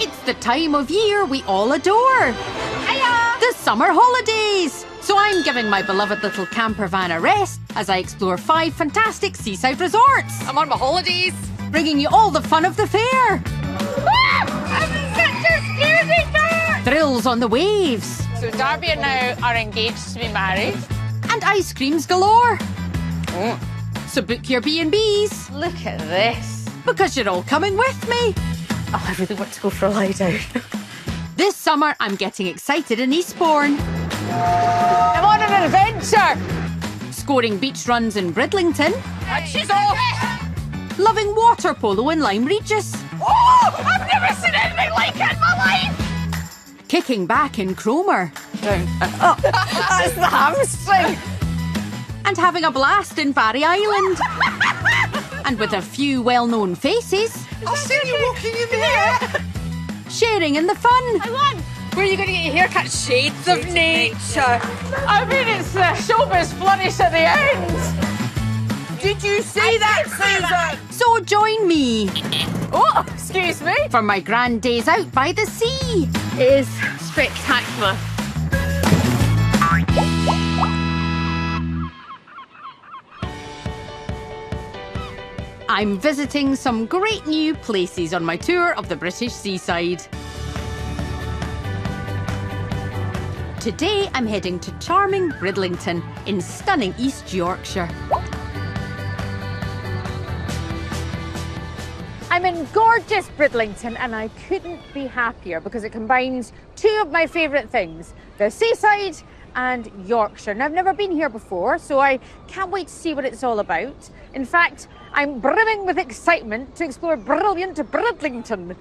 It's the time of year we all adore. Hiya! The summer holidays. So I'm giving my beloved little camper van a rest as I explore 5 fantastic seaside resorts. I'm on my holidays. Bringing you all the fun of the fair. I'm in such a scaredy cat! Thrills on the waves. So Darby and now are engaged to be married. And ice creams galore. So book your B&Bs. Look at this. Because you're all coming with me. Oh, I really want to go for a lie down. This summer, I'm getting excited in Eastbourne. I'm on an adventure! Scoring beach runs in Bridlington. And she's off! Loving water polo in Lyme Regis. Oh! I've never seen anything like it in my life! Kicking back in Cromer. Down. Oh, that's the hamstring! And having a blast in Barry Island. And with a few well-known faces. I'll see you walking in there! Sharing in the fun. I won! Where are you going to get your haircut? Shades of nature. I mean, it's the showbiz flourish at the end. Did you see that, Susan? So join me Oh, excuse me. for my grand days out by the sea. It is spectacular. I'm visiting some great new places on my tour of the British seaside. Today I'm heading to charming Bridlington in stunning East Yorkshire. I'm in gorgeous Bridlington and I couldn't be happier because it combines 2 of my favourite things, the seaside and Yorkshire. And I've never been here before, so I can't wait to see what it's all about. In fact, I'm brimming with excitement to explore brilliant Bridlington.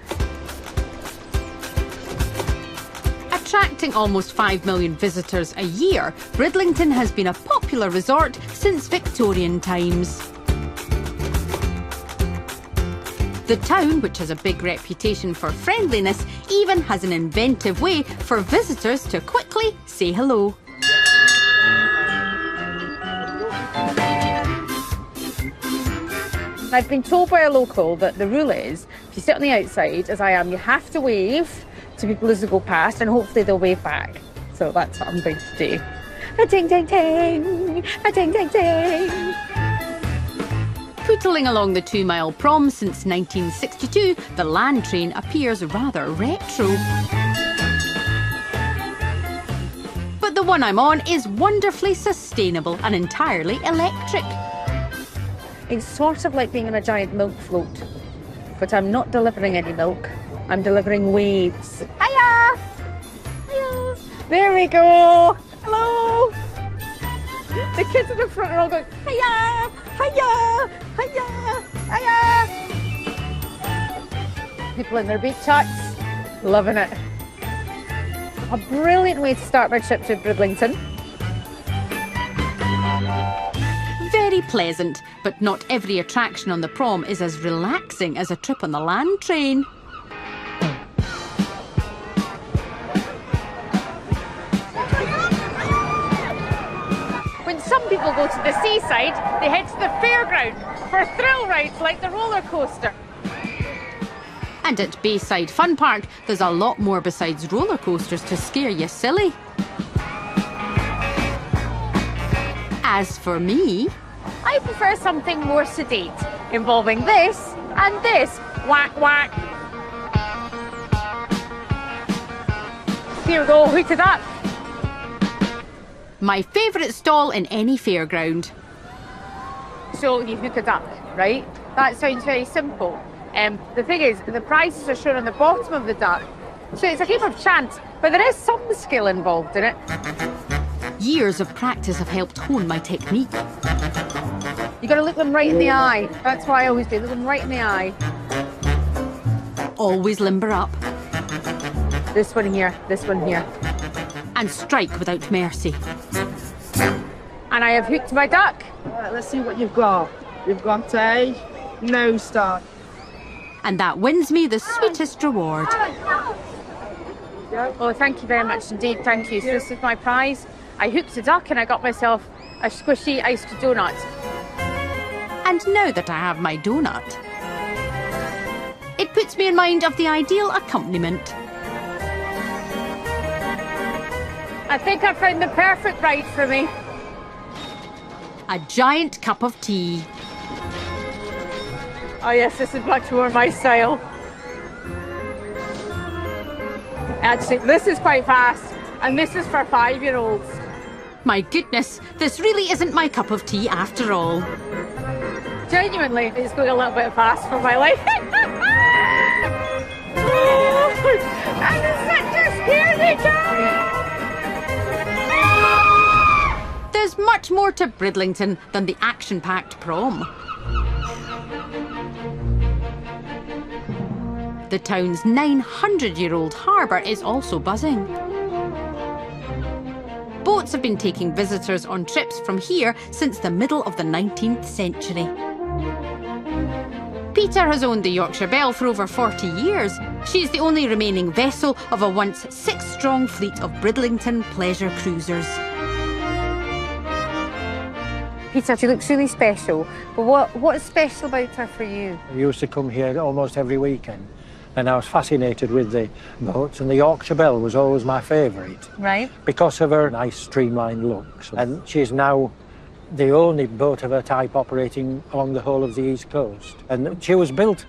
Attracting almost 5 million visitors a year, Bridlington has been a popular resort since Victorian times. The town, which has a big reputation for friendliness, even has an inventive way for visitors to quickly say hello. I've been told by a local that the rule is, if you sit on the outside, as I am, you have to wave to people as they go past, and hopefully they'll wave back. So that's what I'm going to do. A ding, ding, ding! A ding, ding, ding! Pootling along the 2-mile prom since 1962, the land train appears rather retro. But the one I'm on is wonderfully sustainable and entirely electric. It's sort of like being on a giant milk float, but I'm not delivering any milk. I'm delivering waves. Hiya! Hiya! There we go! Hello! The kids in the front are all going, hiya! Hiya! Hiya! Hiya! People in their beach huts, loving it. A brilliant way to start my trip to Bridlington. Very pleasant, but not every attraction on the prom is as relaxing as a trip on the land train. When some people go to the seaside, they head to the fairground for thrill rides like the roller coaster. And at Bayside Fun Park, there's a lot more besides roller coasters to scare you silly. As for me, I prefer something more sedate, involving this and this. Whack, whack. Here we go, hook it up. my favourite stall in any fairground. So you hook a duck, right? That sounds very simple. The thing is, the prices are shown on the bottom of the duck. So it's a game of chance, but there is some skill involved in it. Years of practice have helped hone my technique. You got to look them right in the eye. That's what I always do, look them right in the eye. Always limber up. This one here, this one here. And strike without mercy. And I have hooked my duck. Right, let's see what you've got. You've got a no start. And that wins me the sweetest reward. Oh, thank you very much indeed, thank you. So this is my prize. I hooked a duck and I got myself a squishy iced donut. And now that I have my donut, it puts me in mind of the ideal accompaniment. I think I found the perfect ride for me. A giant cup of tea. Oh yes, this is much more my style. Actually, this is quite fast, and this is for 5-year-olds. My goodness, this really isn't my cup of tea after all. Genuinely, it's going a little bit fast for my life. That is such a scaredy cat! There's much more to Bridlington than the action-packed prom. The town's 900-year-old harbour is also buzzing. Boats have been taking visitors on trips from here since the middle of the 19th century. Peter has owned the Yorkshire Belle for over 40 years. She's the only remaining vessel of a once 6-strong fleet of Bridlington pleasure cruisers. Peter, she looks really special. But what is special about her for you? I used to come here almost every weekend, and I was fascinated with the boats, and the Yorkshire Belle was always my favourite. Right. Because of her nice streamlined looks. And she's now the only boat of her type operating along the whole of the East Coast. And she was built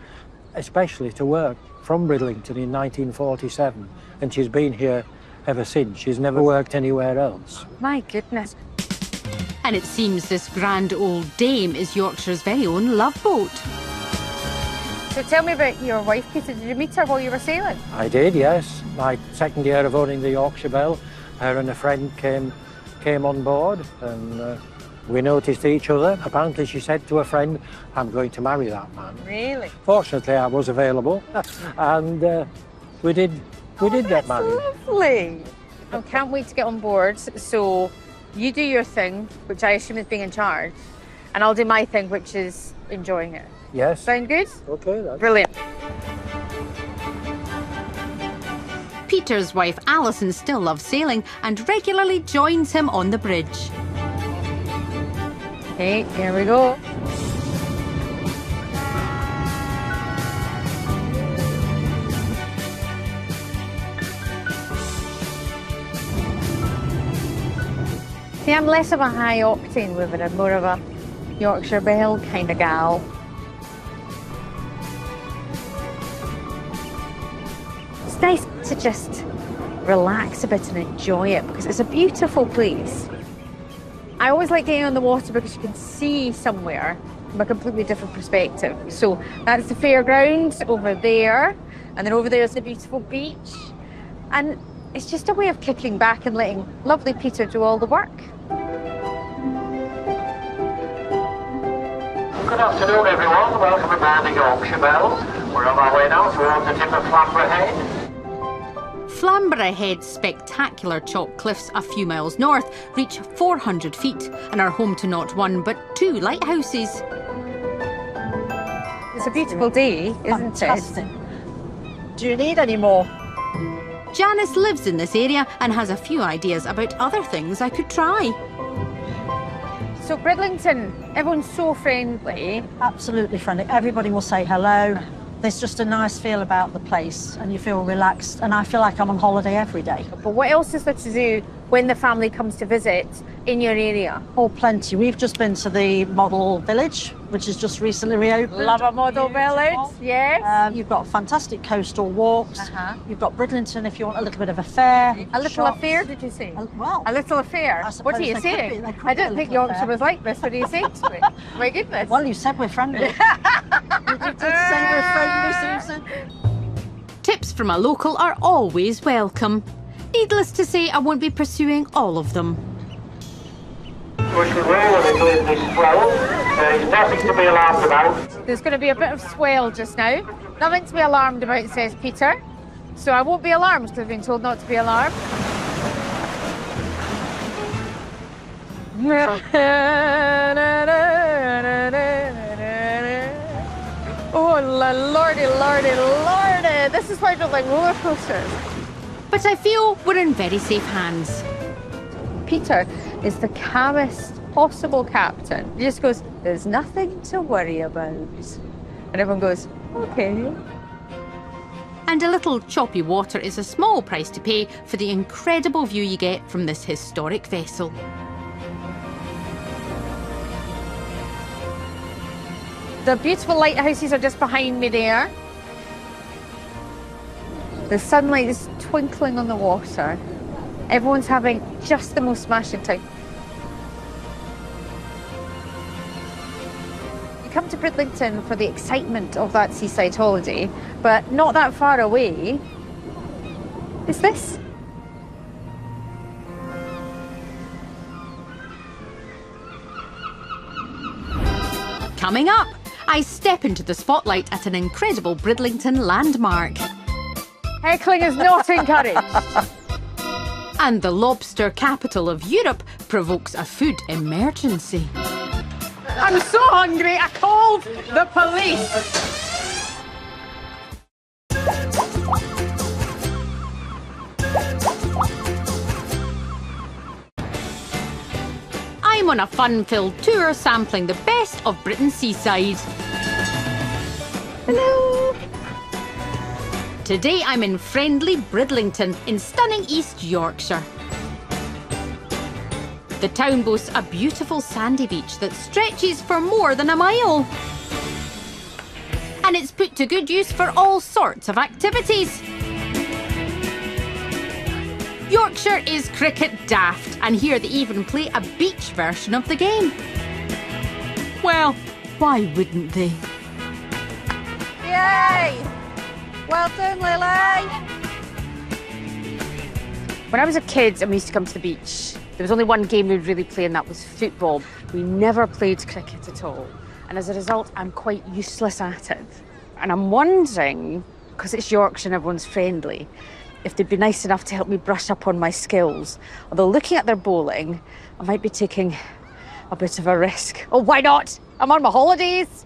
especially to work from Bridlington in 1947, and she's been here ever since. She's never worked anywhere else. My goodness. And it seems this grand old dame is Yorkshire's very own love boat. So tell me about your wife, Peter. Did you meet her while you were sailing? I did, yes. My second year of owning the Yorkshire Belle, her and a friend came on board, and we noticed each other. Apparently she said to a friend, "I'm going to marry that man." Really? Fortunately, I was available, and we did get married. Lovely. I can't wait to get on board. So you do your thing, which I assume is being in charge, and I'll do my thing, which is enjoying it. Yes. Sound good? Okay, then. Brilliant. Peter's wife Alison still loves sailing and regularly joins him on the bridge. Okay, here we go. See, I'm less of a high octane woman. I'm more of a Yorkshire Belle kind of gal. It's nice to just relax a bit and enjoy it because it's a beautiful place. I always like getting on the water because you can see somewhere from a completely different perspective. So that's the fairgrounds over there, and then over there is the beautiful beach. And it's just a way of kicking back and letting lovely Peter do all the work. Good afternoon, everyone. Welcome aboard the Yorkshire Belle. We're on our way now towards the tip of Flamborough Head. Flamborough Head's spectacular chalk cliffs a few miles north reach 400 feet and are home to not one but 2 lighthouses. It's a beautiful day, isn't Fantastic. it? Do you need any more? Janice lives in this area and has a few ideas about other things I could try. So Bridlington, everyone's so friendly. Absolutely friendly. Everybody will say hello. There's just a nice feel about the place and you feel relaxed, and I feel like I'm on holiday every day. But what else is there to do when the family comes to visit in your area? Oh, plenty. We've just been to the model village, which has just recently reopened. Love a model village, yes. You've got fantastic coastal walks. Uh-huh. You've got Bridlington if you want a little bit of a fair. A little shops. affair, did you say? Well, A little affair? I What suppose are you they saying? could be. They could I be a didn't think little Yorkshire affair. was like this. What are you saying to me? My goodness. well, you said we're friendly. You did say we're friendly, Susan. Tips from a local are always welcome. Needless to say, I won't be pursuing all of them. Push the rail a little in this swell. There's nothing to be alarmed about. There's going to be a bit of swell just now. Nothing to be alarmed about, says Peter. So I won't be alarmed because I've been told not to be alarmed. Oh, lordy, lordy, lordy. This is why I don't like roller coasters. But I feel we're in very safe hands. Peter is the calmest possible captain. He just goes, there's nothing to worry about. And everyone goes, okay. And a little choppy water is a small price to pay for the incredible view you get from this historic vessel. The beautiful lighthouses are just behind me there. The sunlight is twinkling on the water. Everyone's having just the most smashing time. You come to Bridlington for the excitement of that seaside holiday, but not that far away is this. Coming up, I step into the spotlight at an incredible Bridlington landmark. Heckling is not encouraged. And the lobster capital of Europe provokes a food emergency. I'm so hungry, I called the police. I'm on a fun-filled tour sampling the best of Britain's seaside. Hello. Today I'm in friendly Bridlington in stunning East Yorkshire. The town boasts a beautiful sandy beach that stretches for more than a mile. And it's put to good use for all sorts of activities. Yorkshire is cricket daft, and here they even play a beach version of the game. Well, why wouldn't they? Yay! Well done, Lily. When I was a kid and we used to come to the beach, there was only one game we'd really play, and that was football. We never played cricket at all. And as a result, I'm quite useless at it. And I'm wondering, because it's Yorkshire and everyone's friendly, if they'd be nice enough to help me brush up on my skills. Although looking at their bowling, I might be taking a bit of a risk. Oh, why not? I'm on my holidays.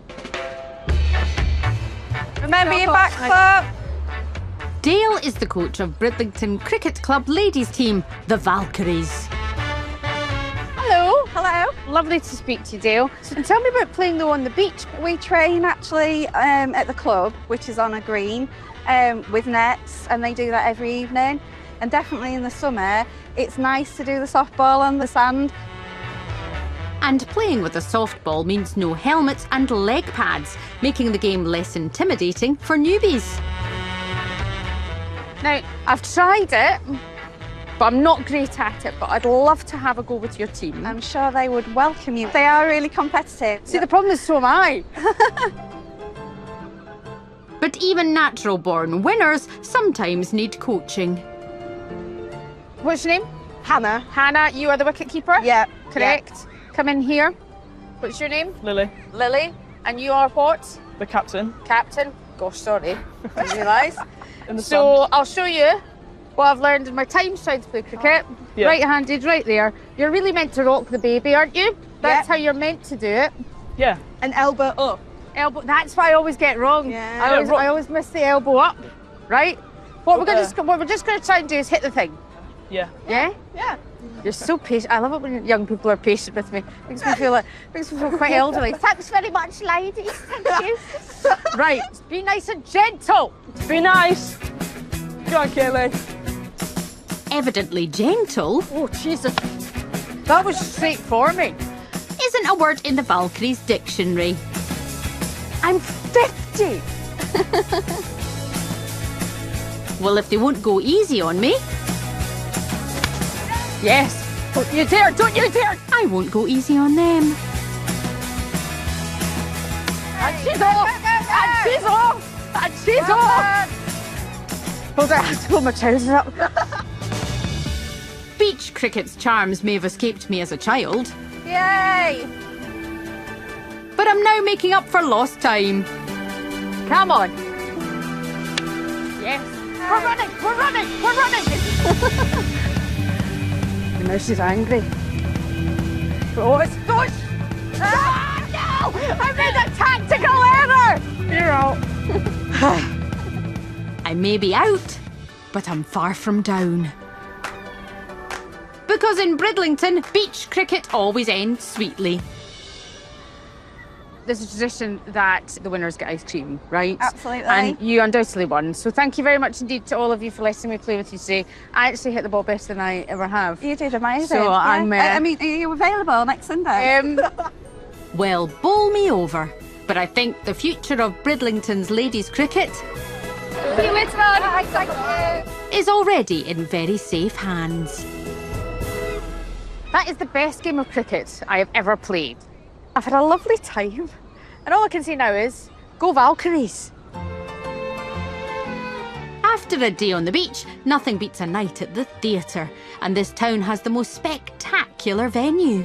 Remember your back foot. Dale is the coach of Bridlington Cricket Club ladies team, the Valkyries. Hello. Hello. Lovely to speak to you, Dale. So tell me about playing though on the beach. We train actually at the club, which is on a green, with nets, and they do that every evening. And definitely in the summer, it's nice to do the softball on the sand. And playing with a softball means no helmets and leg pads, making the game less intimidating for newbies. Now, I've tried it, but I'm not great at it, but I'd love to have a go with your team. I'm sure they would welcome you. They are really competitive. See, the problem is so am I. But even natural-born winners sometimes need coaching. What's your name? Hannah. Hannah, you are the wicket keeper? Yeah. Correct. Yeah. Come in here. What's your name? Lily, Lily. And you are what? the captain. Captain. Gosh, sorry. Didn't realise. In the So I'll show you what I've learned in my time trying to play cricket. Yeah. Right-handed, right there. You're really meant to rock the baby, aren't you? That's Yeah. how you're meant to do it. Yeah. An elbow up. Elbow. That's what I always get wrong. Yeah. I always miss the elbow up. Right. What we're just going to try and do is hit the thing. Yeah. Yeah. Yeah. You're so patient. I love it when young people are patient with me. Makes me feel quite elderly. Thanks very much, ladies. Thank you. Right. Be nice and gentle. Be nice. Go on, Caitlin. Evidently gentle Oh Jesus. That was straight for me. isn't a word in the Valkyries dictionary. I'm 50. Well, if they won't go easy on me, Yes. Don't you dare. Don't you dare. I won't go easy on them. And she's off. And she's off. And she's off. Hold on, I have to pull my trousers up. Beach cricket's charms may have escaped me as a child, Yay. but I'm now making up for lost time. Come on. Yes. We're running. We're running. We're running. And now she's angry. Oh, it's push. Ah, no! I made a tactical error. You're out. I may be out, but I'm far from down. Because in Bridlington, beach cricket always ends sweetly. there's a tradition that the winners get ice cream, right? Absolutely. And you undoubtedly won. So thank you very much indeed to all of you for letting me play with you today. I actually hit the ball better than I ever have. You did amazing. So I'm... I mean, are you available next Sunday? Well, bowl me over. But I think the future of Bridlington's ladies cricket See you later on. Thank you. is already in very safe hands. That is the best game of cricket I have ever played. I've had a lovely time. And all I can say now is, go Valkyries. After a day on the beach, nothing beats a night at the theatre. And this town has the most spectacular venue.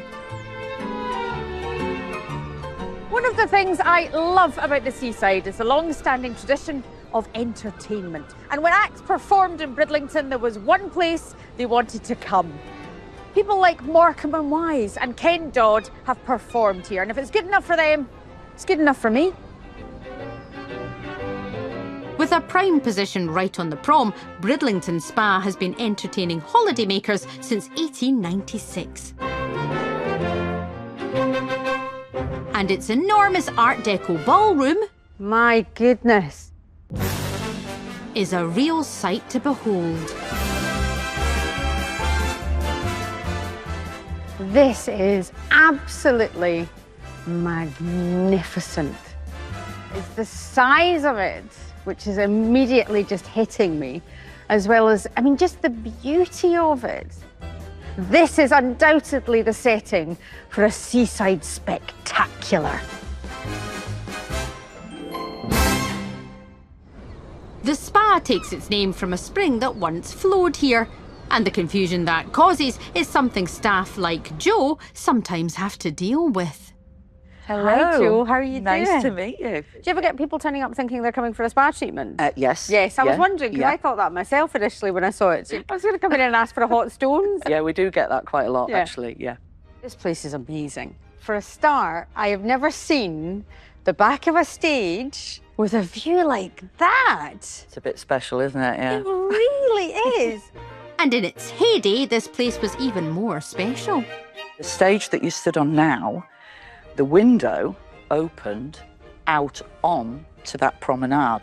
One of the things I love about the seaside is the long-standing tradition of entertainment. And when acts performed in Bridlington, there was one place they wanted to come. People like Morecambe and Wise and Ken Dodd have performed here. And if it's good enough for them, it's good enough for me. With a prime position right on the prom, Bridlington Spa has been entertaining holidaymakers since 1896. And its enormous Art Deco ballroom My goodness. is a real sight to behold. This is absolutely magnificent. It's the size of it, which is immediately just hitting me, as well as, I mean, just the beauty of it. This is undoubtedly the setting for a seaside spectacular. The spa takes its name from a spring that once flowed here, and the confusion that causes is something staff like Joe sometimes have to deal with. Hello. Hi, Joe. How are you doing? Nice to meet you. Do you ever get people turning up thinking they're coming for a spa treatment? Yes. Yes, I was Yeah, wondering, because yeah. I thought that myself initially when I saw it. I was going to come in and ask for a hot stones. Yeah, we do get that quite a lot, Yeah. actually, yeah. This place is amazing. For a start, I have never seen the back of a stage with a view like that. It's a bit special, isn't it? Yeah. It really is. And in its heyday, this place was even more special. The stage that you stood on now, the window opened out on to that promenade,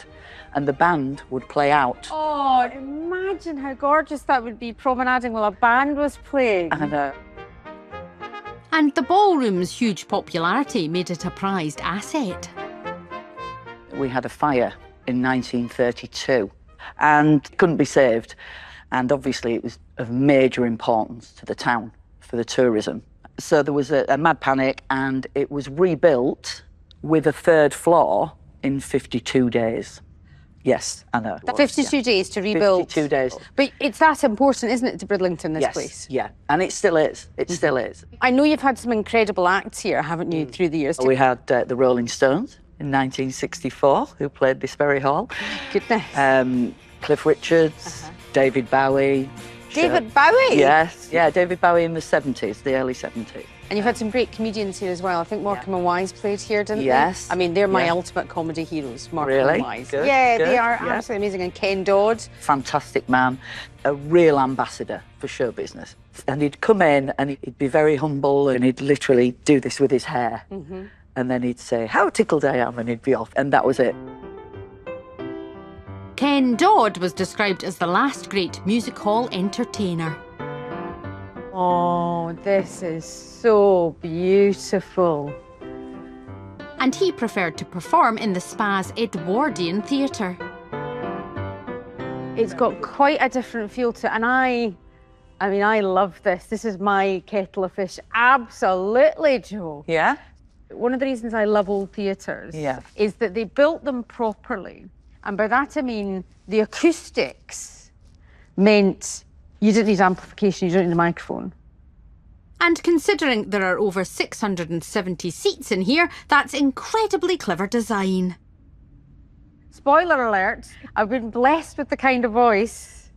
and the band would play out. Oh, imagine how gorgeous that would be, promenading while a band was playing. And And the ballroom's huge popularity made it a prized asset. we had a fire in 1932 and couldn't be saved. And obviously it was of major importance to the town for the tourism. So there was a mad panic, and it was rebuilt with a third floor in 52 days. Yes, I know. it was, 52 yeah. days to rebuild. 52 days. But it's that important, isn't it, to Bridlington, this Yes, place? yeah, and it still is. It still is. I know you've had some incredible acts here, haven't you, through the years? We had the Rolling Stones in 1964, who played this very hall. Goodness. Cliff Richards, David Bowie. David Bowie? Yes, yeah, David Bowie in the 70s, the early 70s. And you've had some great comedians here as well. I think Morecambe and Wise played here, didn't Yes. they? I mean, they're my Yeah. ultimate comedy heroes, Morecambe Really? and Wise. Good, Yeah, they good, are yeah. absolutely amazing. And Ken Dodd. Fantastic man, a real ambassador for show business. And he'd come in and he'd be very humble, and he'd literally do this with his hair. And then he'd say, "How tickled I am," and he'd be off. And that was it. Ken Dodd was described as the last great music hall entertainer. Oh, this is so beautiful. And he preferred to perform in the spa's Edwardian theatre. It's got quite a different feel to it. And I mean, I love this. This is my kettle of fish. Absolutely, Joe. Yeah? One of the reasons I love old theatres Yeah. is that they built them properly. And by that I mean the acoustics meant you didn't need amplification, you don't need a microphone. And considering there are over 670 seats in here, that's incredibly clever design. Spoiler alert, I've been blessed with the kind of voice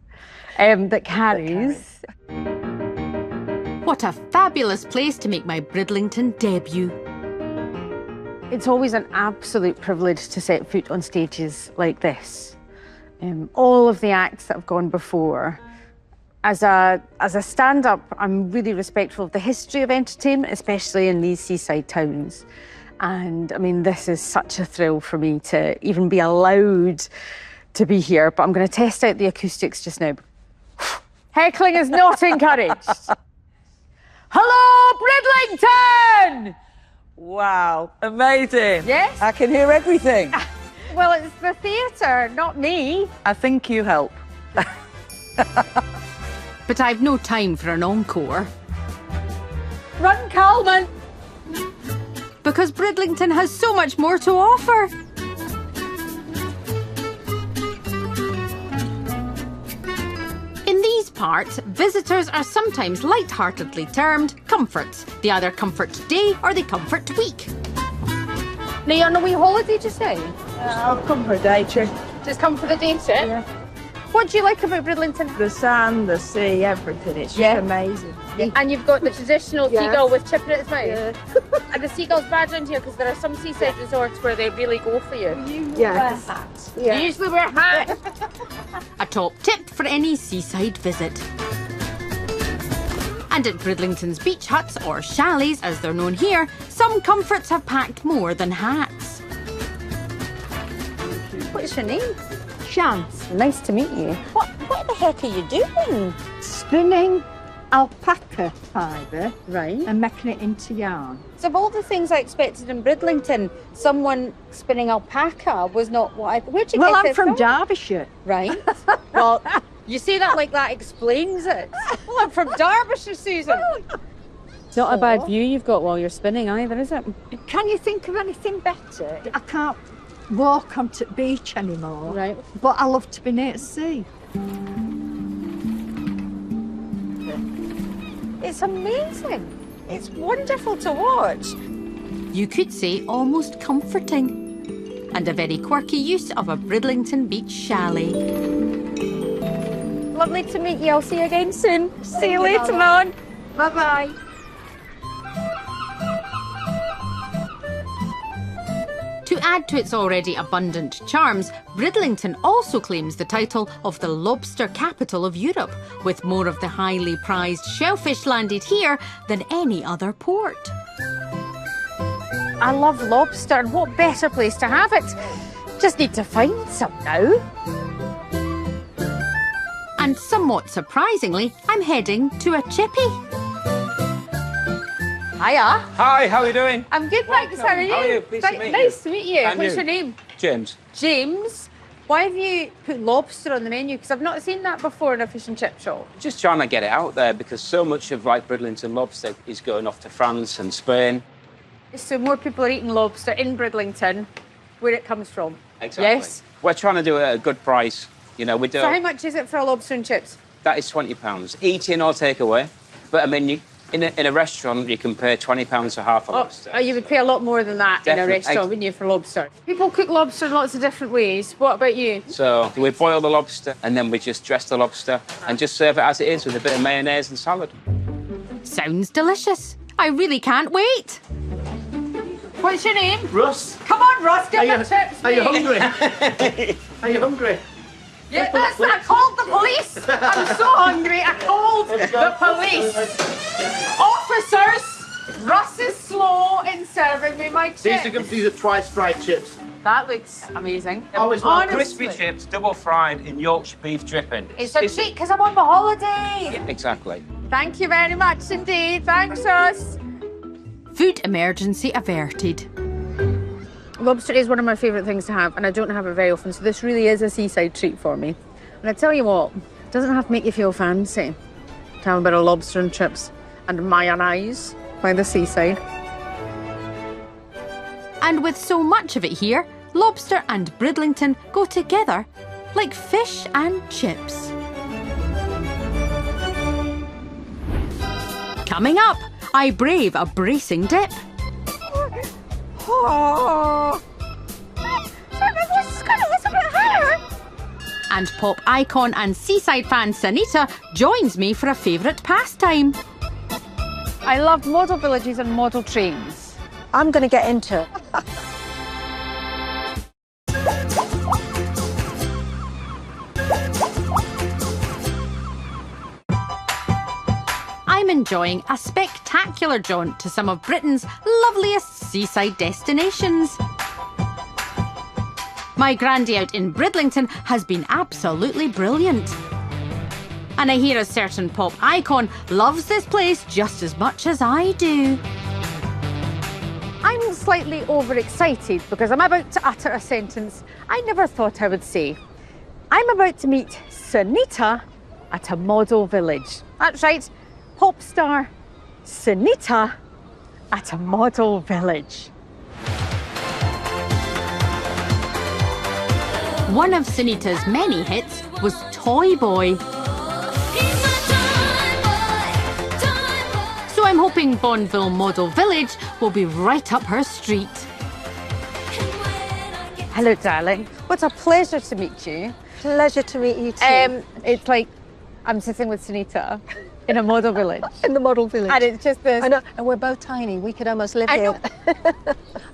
that carries. What a fabulous place to make my Bridlington debut. It's always an absolute privilege to set foot on stages like this. All of the acts that have gone before. As a stand-up, I'm really respectful of the history of entertainment, especially in these seaside towns. And I mean, this is such a thrill for me to even be allowed to be here, but I'm going to test out the acoustics just now. Heckling is not encouraged. Hello, Bridlington! Wow, amazing. Yes? I can hear everything. Well, it's the theatre, not me. I think you help. But I've no time for an encore. Run, Calmans! Because Bridlington has so much more to offer. In these parts, visitors are sometimes light-heartedly termed comforts. They either comfort day or they comfort week. Now, you're on a wee holiday, did you say? I've come for a day trip. Just come for the day trip? Yeah. What do you like about Bridlington? The sun, the sea, everything. It's just amazing. And you've got the traditional seagull with chip in its mouth? Yeah. And the seagull's bad around here because there are some seaside resorts where they really go for you. Yeah. You usually wear hats. A top tip for any seaside visit. And at Bridlington's beach huts, or chalets as they're known here, some comforts have packed more than hats. What's your name? Chance. Nice to meet you. What the heck are you doing? Spinning alpaca fibre Right. and making it into yarn. So of all the things I expected in Bridlington, someone spinning alpaca was not what I... Where'd you Well, get I'm this from Derbyshire. Right. Well, you say that like that explains it. Well, I'm from Derbyshire, Susan. It's not a bad view you've got while you're spinning either, is it? Can you think of anything better? I can't walk onto the beach anymore. Right. But I love to be near the sea. It's amazing. It's wonderful to watch. You could say almost comforting. And a very quirky use of a Bridlington beach chalet. Lovely to meet you. I'll see you again soon. See you later, on. Bye-bye. To add to its already abundant charms, Bridlington also claims the title of the lobster capital of Europe, with more of the highly prized shellfish landed here than any other port. I love lobster, and what better place to have it? Just need to find some now. And somewhat surprisingly, I'm heading to a chippy. Hiya. Hi, how are you doing? I'm good, thanks. How are you? How are you? Pleased to meet you. Nice to meet you. And What's you? your name? James. James. Why have you put lobster on the menu? Because I've not seen that before in a fish and chip shop. Just trying to get it out there because so much of like Bridlington lobster is going off to France and Spain. So more people are eating lobster in Bridlington, where it comes from. Exactly. Yes. We're trying to do it at a good price. You know, we do. So how much is it for a lobster and chips? That is £20. Eat in or take away. But I mean, in a restaurant, you can pay £20 for half a lobster. Oh, you would pay a lot more than that in a Definitely. restaurant, wouldn't you, for lobster? People cook lobster in lots of different ways. What about you? So we boil the lobster and then we just dress the lobster and just serve it as it is with a bit of mayonnaise and salad. Sounds delicious. I really can't wait. What's your name? Russ, Come on, Ross, get the chips. are you mate. hungry? Are you hungry? Yeah, that's I called the police. I'm so hungry. I called the police. Officers, Russ is slow in serving me my chips. These are twice fried chips. That looks amazing. Always like Honestly, Crispy chips, double fried in Yorkshire beef dripping. it's a treat because I'm on my holiday. Exactly. Thank you very much indeed. Thanks, Russ. Food emergency averted. Lobster is one of my favourite things to have, and I don't have it very often, so this really is a seaside treat for me. And I tell you what, it doesn't have to make you feel fancy to have a bit of lobster and chips and mayonnaise by the seaside. And with so much of it here, lobster and Bridlington go together like fish and chips. Coming up, I brave a bracing dip. Oh. And pop icon and seaside fan Sanita joins me for a favourite pastime. I love model villages and model trains. I'm going to get into it. I'm I'm enjoying a spectacular jaunt to some of Britain's loveliest seaside destinations. My grandy out in Bridlington has been absolutely brilliant. And I hear a certain pop icon loves this place just as much as I do. I'm slightly overexcited because I'm about to utter a sentence I never thought I would say. I'm about to meet Sunita at a model village. That's right, pop star Sunita at a model village. One of Sunita's many hits was Toy Boy. So I'm hoping Bonneville Model Village will be right up her street. Hello, darling. What a pleasure to meet you. Pleasure to meet you too. It's like I'm sitting with Sunita in a model village. In the model village. And it's just this. I know, and we're both tiny. We could almost live here.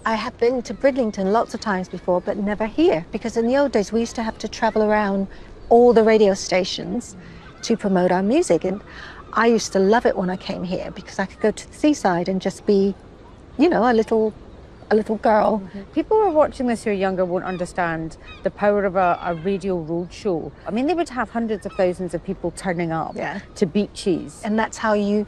I have been to Bridlington lots of times before, but never here. Because in the old days, we used to have to travel around all the radio stations to promote our music. And I used to love it when I came here because I could go to the seaside and just be, you know, a little girl. People who are watching this who are younger won't understand the power of a radio road show. I mean, they would have hundreds of thousands of people turning up to beaches. And that's how you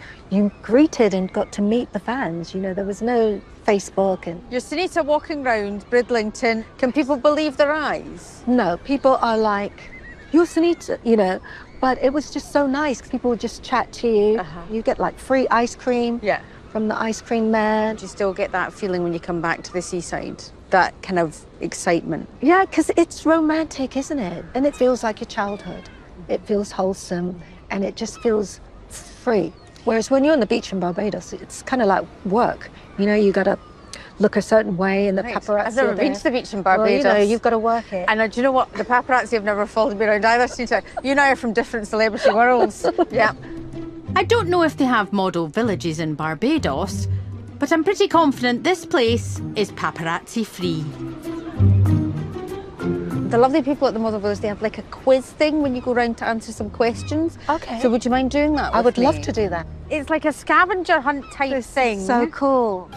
greeted and got to meet the fans. You know, there was no Facebook and... You're Sunita walking round Bridlington. Can people believe their eyes? No, people are like, you're Sunita, you know. But it was just so nice. People would just chat to you. You get like free ice cream. Yeah. From the ice cream man. Do you still get that feeling when you come back to the seaside? That kind of excitement? Yeah, because it's romantic, isn't it? And it feels like your childhood. It feels wholesome and it just feels free. Whereas when you're on the beach in Barbados, it's kind of like work. You know, you got to look a certain way and the paparazzi. I've never been to the beach in Barbados. Well, you know, you've got to work it. And do you know what? The paparazzi have never followed me around either, Sunita. You and I are from different celebrity worlds. Yeah. I don't know if they have model villages in Barbados, but I'm pretty confident this place is paparazzi free. The lovely people at the model village, they have like a quiz thing when you go round to answer some questions. Okay. So would you mind doing that? I would love me? to do that. It's like a scavenger hunt type thing. So cool.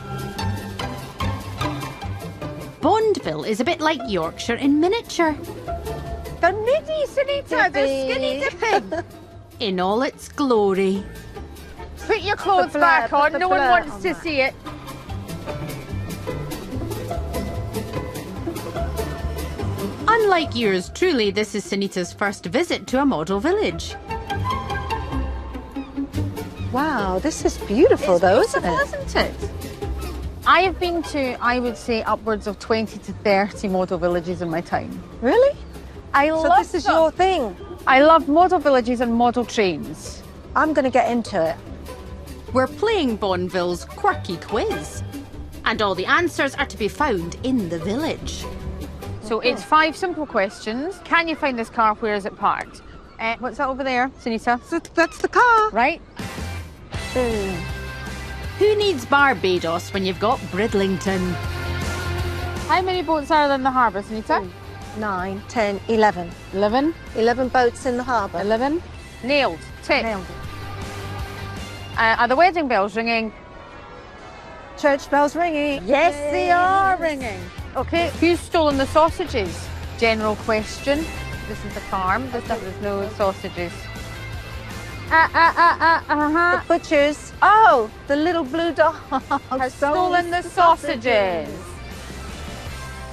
Bondville is a bit like Yorkshire in miniature. They're niddy, Sunita. They're skinny dipping. In all its glory. Put your clothes back on. No one wants to see it. Unlike yours truly, this is Sunita's first visit to a model village. Wow, this is beautiful though, isn't it? Isn't it? I have been to, I would say, upwards of 20 to 30 model villages in my time. Really? I So love this is them. your thing. I love model villages and model trains. I'm going to get into it. We're playing Bonneville's quirky quiz. And all the answers are to be found in the village. So it's 5 simple questions. Can you find this car? Where is it parked? What's that over there, Sunita? That's the car. Right? Who needs Barbados when you've got Bridlington? How many boats are there in the harbour, Sunita? 9, 10, 11. 11. 11 boats in the harbour. 11. Nailed. Tick. Nailed it. Are the wedding bells ringing? Church bells ringing. Yes, they are ringing. Okay, who's stolen the sausages? General question. This is the farm. There's no sausages. The butchers. Oh, the little blue dog Has stolen the sausages.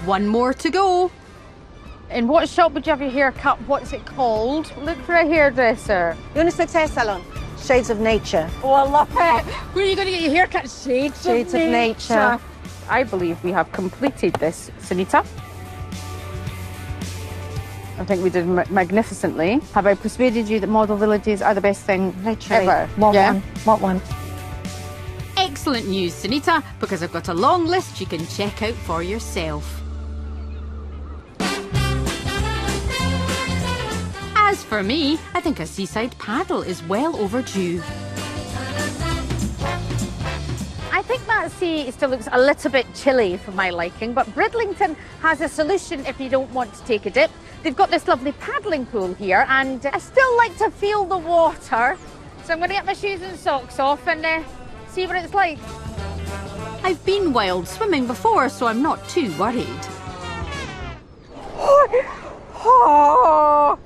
One more to go. In what shop would you have your hair cut? What's it called? Look for a hairdresser. Unisex hair salon. Shades of Nature. Oh, I love it. Where are you going to get your hair cut? Shades of Nature. I believe we have completed this, Sunita. I think we did magnificently. Have I persuaded you that model villages are the best thing ever? Want one. Excellent news, Sunita, because I've got a long list you can check out for yourself. As for me, I think a seaside paddle is well overdue. I think that sea still looks a little bit chilly for my liking, but Bridlington has a solution if you don't want to take a dip. They've got this lovely paddling pool here, and I still like to feel the water. So I'm going to get my shoes and socks off and see what it's like. I've been wild swimming before, so I'm not too worried. Oh.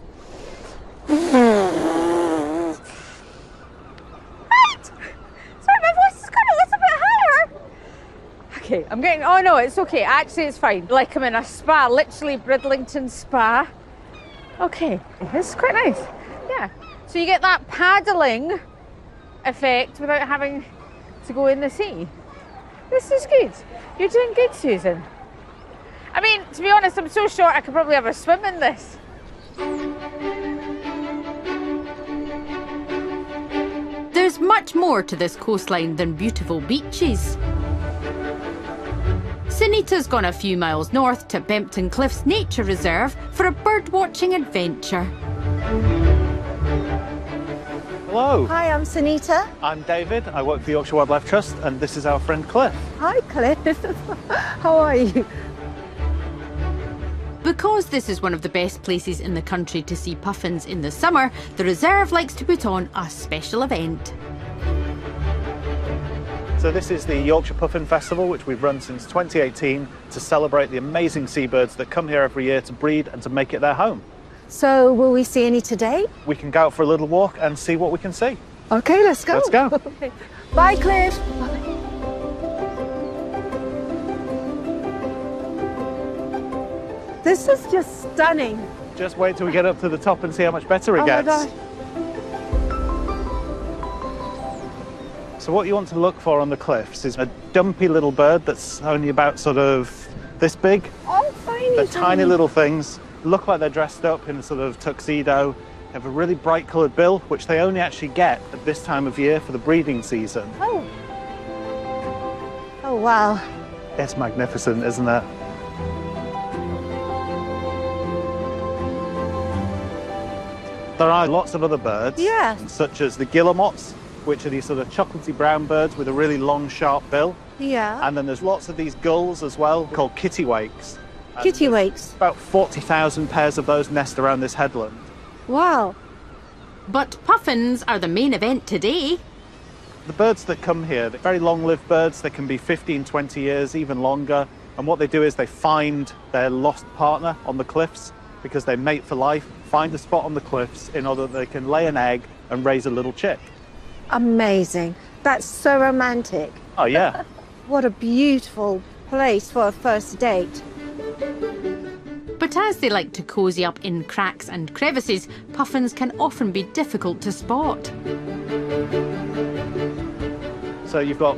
Right. Sorry, my voice has got a little bit higher. Okay, I'm getting... Oh, no, it's okay. Actually, it's fine. Like I'm in a spa, literally Bridlington spa. Okay, this is quite nice. Yeah. So you get that paddling effect without having to go in the sea. This is good. You're doing good, Susan. I mean, to be honest, I'm so short I could probably have a swim in this. There's much more to this coastline than beautiful beaches. Sunita's gone a few miles north to Bempton Cliffs Nature Reserve for a bird-watching adventure. Hello. Hi, I'm Sunita. I'm David. I work for the Yorkshire Wildlife Trust, and this is our friend Cliff. Hi, Cliff. How are you? Because this is one of the best places in the country to see puffins in the summer, the reserve likes to put on a special event. So this is the Yorkshire Puffin Festival, which we've run since 2018 to celebrate the amazing seabirds that come here every year to breed and to make it their home. So, will we see any today? We can go out for a little walk and see what we can see. Okay, let's go. Let's go. Okay. Bye, Cliff. This is just stunning. Just wait till we get up to the top and see how much better it gets. My gosh. So what you want to look for on the cliffs is a dumpy little bird that's only about sort of this big. Oh, tiny. They're tiny little things. Look like they're dressed up in a sort of tuxedo. They have a really bright coloured bill, which they only actually get at this time of year for the breeding season. Oh. Oh, wow. It's magnificent, isn't it? There are lots of other birds, such as the guillemots, which are these sort of chocolatey brown birds with a really long, sharp bill. Yeah. And then there's lots of these gulls as well, called kittiwakes. Kittiwakes. About 40,000 pairs of those nest around this headland. Wow. But puffins are the main event today. The birds that come here, they're very long-lived birds. They can be 15, 20 years, even longer. And what they do is they find their lost partner on the cliffs because they mate for life, find a spot on the cliffs in order that they can lay an egg and raise a little chick. Amazing. That's so romantic. Oh, yeah. What a beautiful place for a first date. But as they like to cosy up in cracks and crevices, puffins can often be difficult to spot. So you've got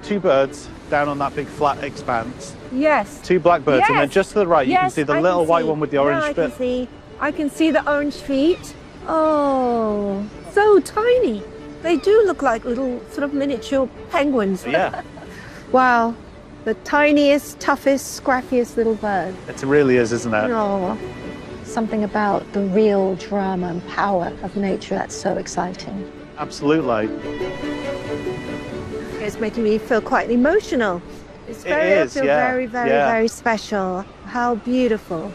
two birds down on that big flat expanse. Yes. Two black birds, and then just to the right you can see the little white one with the orange bit. I can see the orange feet. Oh, so tiny. They do look like little sort of miniature penguins. Yeah. Wow. The tiniest, toughest, scrappiest little bird. It really is, isn't it? Oh, something about the real drama and power of nature that's so exciting. Absolutely. It's making me feel quite emotional. It's very, I feel very, very special. How beautiful.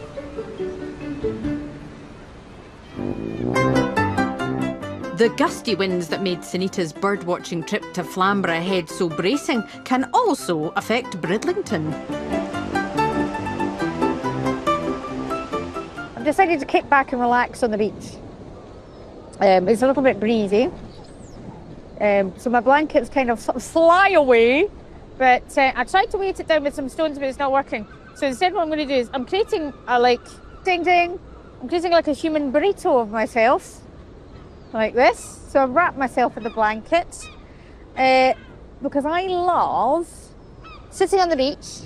The gusty winds that made Sunita's bird-watching trip to Flamborough Head so bracing can also affect Bridlington. I've decided to kick back and relax on the beach. It's a little bit breezy. So my blanket's kind of sort of fly away, but I tried to weight it down with some stones, but it's not working. So instead what I'm going to do is I'm creating a ding ding, I'm creating like a human burrito of myself, like this. So I've wrapped myself in the blanket because I love sitting on the beach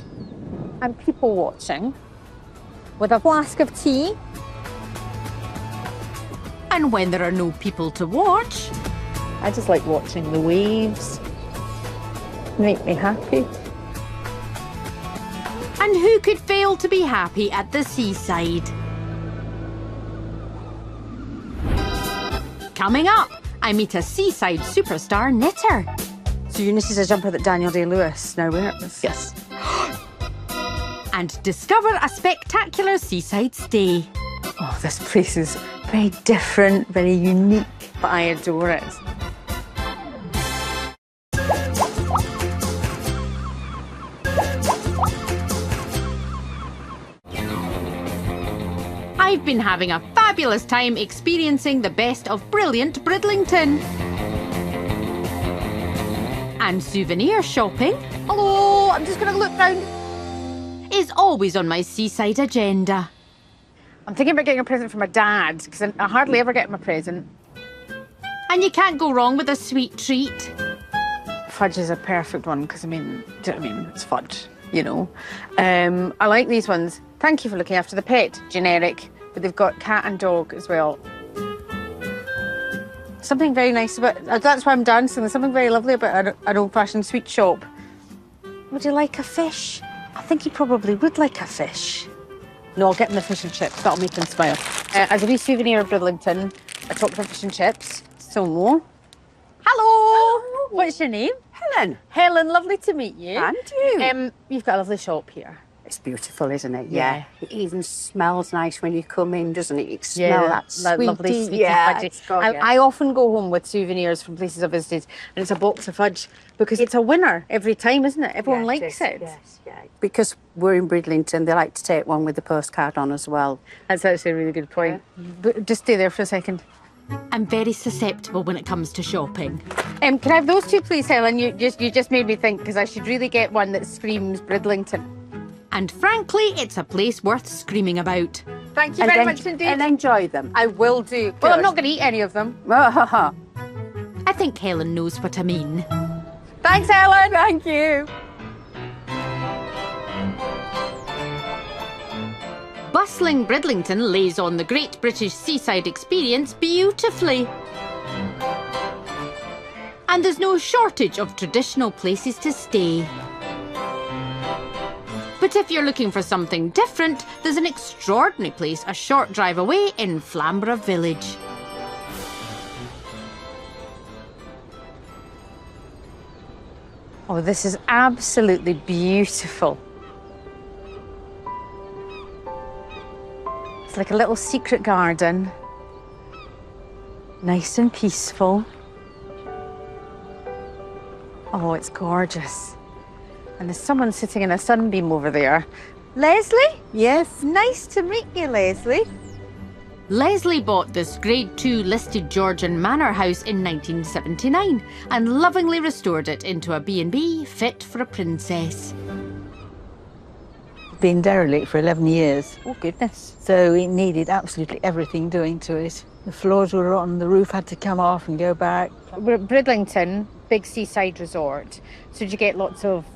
and people watching with a flask of tea. And when there are no people to watch, I just like watching the waves. Make me happy. And who could fail to be happy at the seaside? Coming up, I meet a seaside superstar knitter. So you knitted a jumper that Daniel Day-Lewis now wears? Yes. And discover a spectacular seaside stay. Oh, this place is very different, very unique, but I adore it. I've been having a fabulous time experiencing the best of brilliant Bridlington. And souvenir shopping, Hello, I'm just going to look round. is always on my seaside agenda. I'm thinking about getting a present for my dad, because I hardly ever get him a present. And you can't go wrong with a sweet treat. Fudge is a perfect one, because, I mean, do you know what I mean? It's fudge, you know. I like these ones. Thank you for looking after the pet. Generic, but they've got cat and dog as well. Something very nice about, that's why I'm dancing. There's something very lovely about an old-fashioned sweet shop. Would you like a fish? I think he probably would like a fish. No, I'll get him the fish and chips. That'll make him smile. As a wee souvenir of Bridlington, I talked about fish and chips. So, hello. What's your name? Helen. Helen, lovely to meet you. And you. You've got a lovely shop here. It's beautiful, isn't it? Yeah. It even smells nice when you come in, doesn't it? You can smell that sweet, lovely sweetie fudge. fudge. I often go home with souvenirs from places I've visited, and it's a box of fudge because it's a winner every time, isn't it? Everyone likes it. Yes, yeah. Because we're in Bridlington, they like to take one with the postcard on as well. That's actually a really good point. But just stay there for a second. I'm very susceptible when it comes to shopping. Can I have those two, please, Helen? You just made me think, because I should really get one that screams Bridlington. And frankly, it's a place worth screaming about. Thank you very much indeed. And enjoy them. I will do. Well, I'm not going to eat any of them. I think Helen knows what I mean. Thanks, Helen. Thank you. Bustling Bridlington lays on the great British seaside experience beautifully. And there's no shortage of traditional places to stay. But if you're looking for something different, there's an extraordinary place a short drive away in Flamborough Village. Oh, this is absolutely beautiful. It's like a little secret garden. Nice and peaceful. Oh, it's gorgeous. And there's someone sitting in a sunbeam over there. Leslie? Yes. Nice to meet you, Leslie. Leslie bought this Grade 2 listed Georgian manor house in 1979 and lovingly restored it into a B&B fit for a princess. Been derelict for 11 years. Oh, goodness. So it needed absolutely everything doing to it. The floors were rotten, the roof had to come off and go back. We're at Bridlington, big seaside resort. So did you get lots of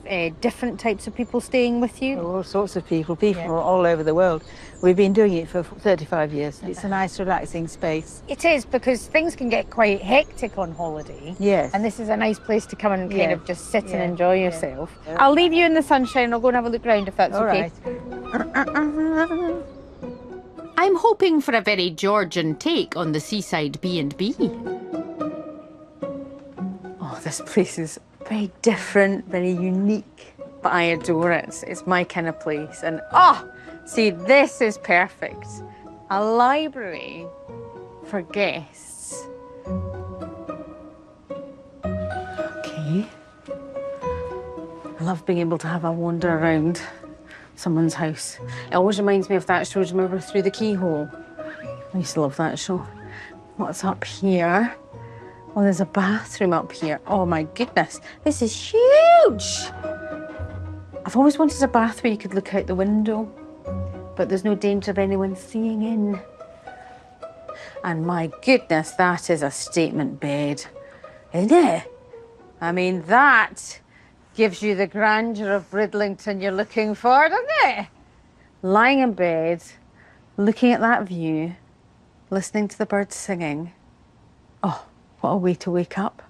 different types of people staying with you? All sorts of people from all over the world. We've been doing it for 35 years. It's a nice, relaxing space. It is, because things can get quite hectic on holiday. Yes. And this is a nice place to come and kind of just sit and enjoy yourself. Yeah. I'll leave you in the sunshine. I'll go and have a look round if that's okay. I'm hoping for a very Georgian take on the seaside B&B. Oh, this place is very different, very unique, but I adore it. It's my kind of place. And see, this is perfect. A library for guests. Okay. I love being able to have a wander around someone's house. It always reminds me of that show, do you remember, Through the Keyhole? I used to love that show. What's up here? Oh, there's a bathroom up here. Oh my goodness, this is huge. I've always wanted a bath where you could look out the window, but there's no danger of anyone seeing in. And my goodness, that is a statement bed, isn't it? I mean, that gives you the grandeur of Bridlington you're looking for, doesn't it? Lying in bed, looking at that view, listening to the birds singing. Oh, what a way to wake up.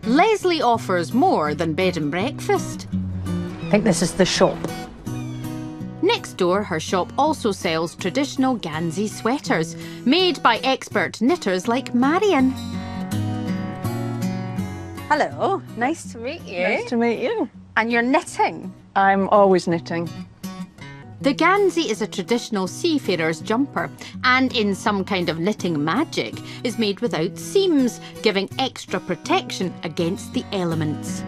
Leslie offers more than bed and breakfast. I think this is the shop. Next door, her shop also sells traditional Ganzi sweaters, made by expert knitters like Marion. Hello, nice to meet you. Nice to meet you. And you're knitting? I'm always knitting. The Ganzi is a traditional seafarer's jumper and, in some kind of knitting magic, is made without seams, giving extra protection against the elements.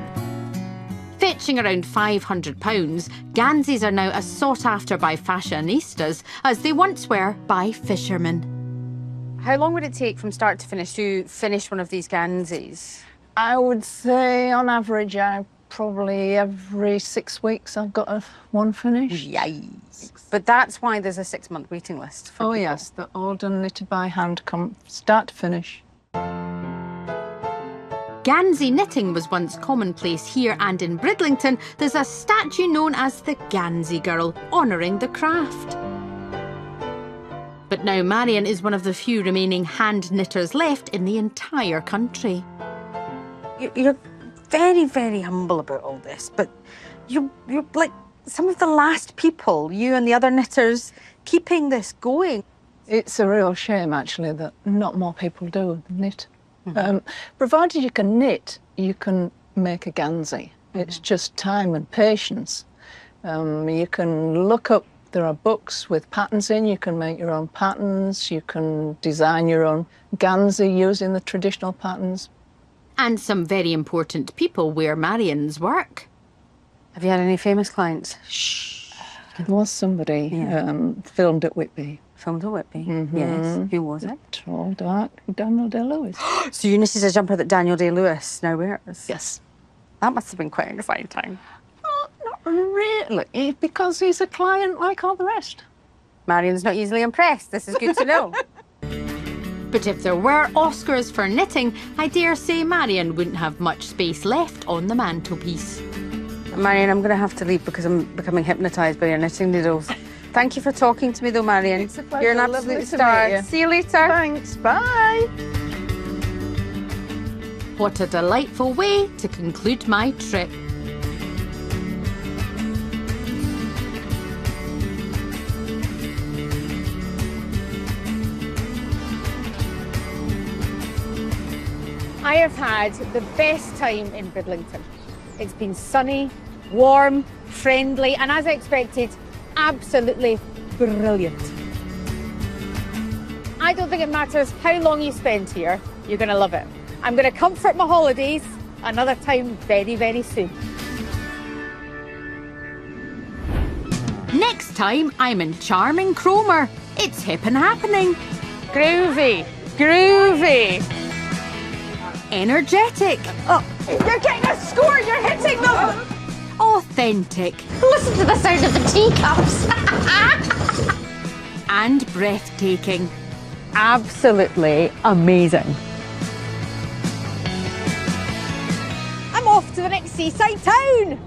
Fetching around £500, Ganseys are now as sought after by fashionistas as they once were by fishermen. How long would it take from start to finish one of these Ganseys? I would say on average, probably every 6 weeks I've got one finished. Yikes. But that's why there's a 6-month waiting list for people. Yes, they're all done knitted by hand, start to finish. Gansey knitting was once commonplace here, and in Bridlington there's a statue known as the Gansey Girl, honouring the craft. But now Marion is one of the few remaining hand knitters left in the entire country. You're very, very humble about all this, but you're like some of the last people, you and the other knitters, keeping this going. It's a real shame, actually, that not more people do knit. Provided you can knit, you can make a Gansey. It's just time and patience. You can look up, there are books with patterns in, you can make your own patterns, you can design your own Gansey using the traditional patterns. And some very important people wear Marion's work. Have you had any famous clients? Shh. There was somebody filmed at Whitby. Filmed at Whitby? Yes. Who was it? Tall, dark, Daniel Day-Lewis. So you knitted a jumper that Daniel Day-Lewis now wears? Yes. That must have been quite exciting. Oh, not really, because he's a client like all the rest. Marion's not easily impressed. This is good to know. But if there were Oscars for knitting, I dare say Marion wouldn't have much space left on the mantelpiece. Marion, I'm going to have to leave because I'm becoming hypnotised by your knitting needles. Thank you for talking to me, though, Marion. It's a pleasure. You're an absolute star. See you later. Thanks. Bye. What a delightful way to conclude my trip. I have had the best time in Bridlington. It's been sunny, warm, friendly, and as I expected, absolutely brilliant. I don't think it matters how long you spend here, you're going to love it. I'm going to comfort my holidays another time very, very soon. Next time, I'm in charming Cromer. It's hip and happening. Groovy, groovy. Energetic. Oh, you're getting a score, you're hitting them. Authentic. Listen to the sound of the teacups. And breathtaking. Absolutely amazing. I'm off to the next seaside town.